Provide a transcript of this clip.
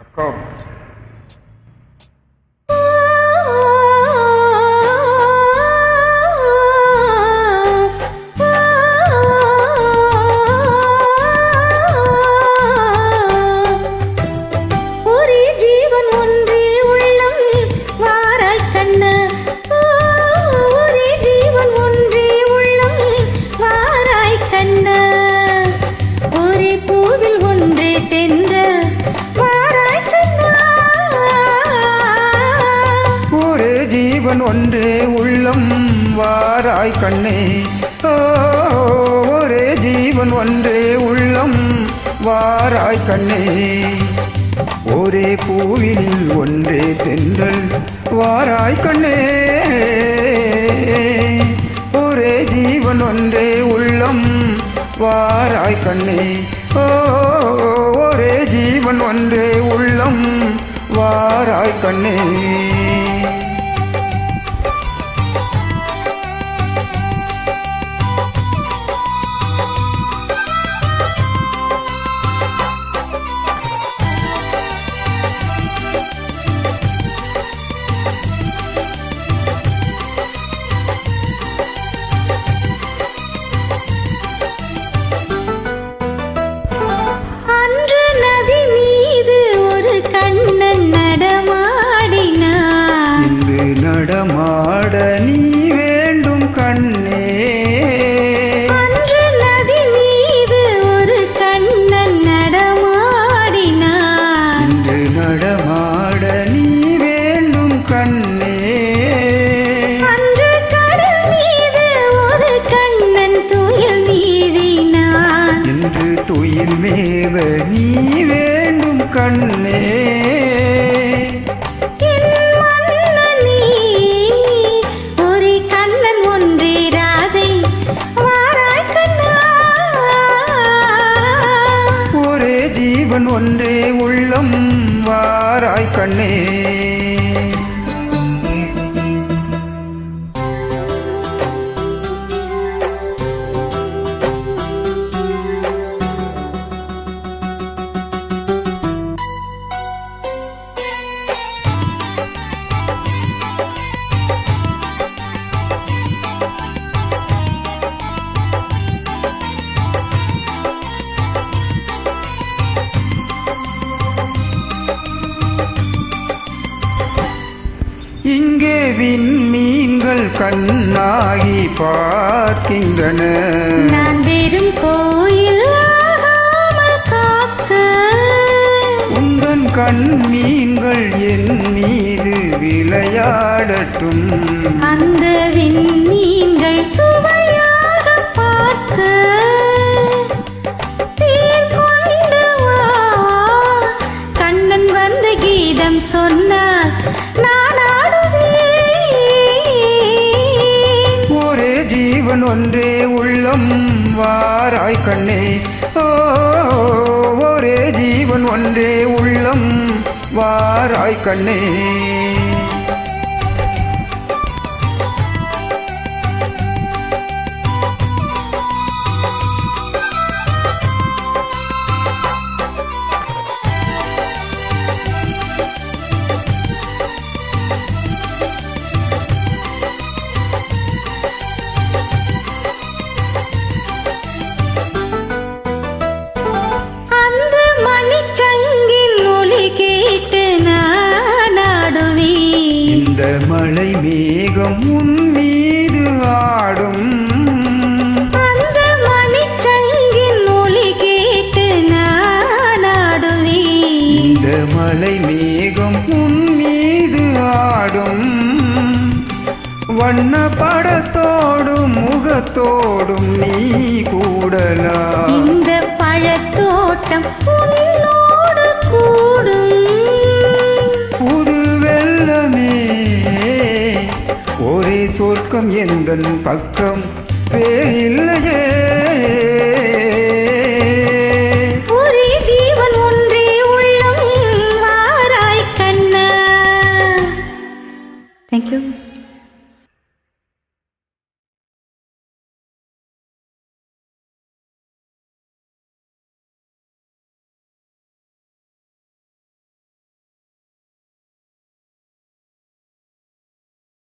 Come. ஜீவன் ஒன்றே உள்ளம் வாராய் கண்ணே, ஒரே ஜீவன் ஒன்றே உள்ளம் வாராய் கண்ணே. ஒரே பூவில் ஒன்றே தென்றல் வாராய் கண்ணே, ஒரே ஜீவன் ஒன்றே உள்ளம் வாராய் கண்ணே. ஒரே ஜீவன் ஒன்றே உள்ளம் வாராய் கண்ணே. நடமாட நீ வேண்டும் கண்ணே, அன்று நதி மீது ஒரு கண்ணன் நடமாடினான். இன்று நடமாட நீ வேண்டும் கண்ணே, அன்று கடல் மீது ஒரு கண்ணன் துயில் நீவினான். இன்று துயில் மேவ நீ வேண்டும் கண்ணே. ஜீவன் ஒன்றே உள்ளம் வாராய் கண்ணே. இங்கே விண்மீன்கள் கண்ணாகி பார்க்கின்றன, நான் வெறும் கோயில் காக்க. உந்தன் கண்மீன்கள் என் மீது விளையாடட்டும், அந்த விண்மீன்கள் சுவையாக பார்க்க. கண்ணன் வந்த கீதம் சொன்னார், ஜீவன் ஒன்றே உள்ளம் வாராய் கண்ணே. ஒரே ஜீவன் ஒன்றே உள்ளம் வாராய் கண்ணே. இந்த மழை மேகம் உன் மீது ஆடும், அந்த மணிச்சங்கின் ஒலி கேட்டு நான் ஆடுவேன். இந்த மழை மேகம் உன் மீது ஆடும், வண்ண படத்தோடும் முகத்தோடும் நீ கூடலாம். இந்த பழத்தோட்டம் உன்னோடு கூடும். ஒரே சொர்க்கம் எந்தன் பக்கம்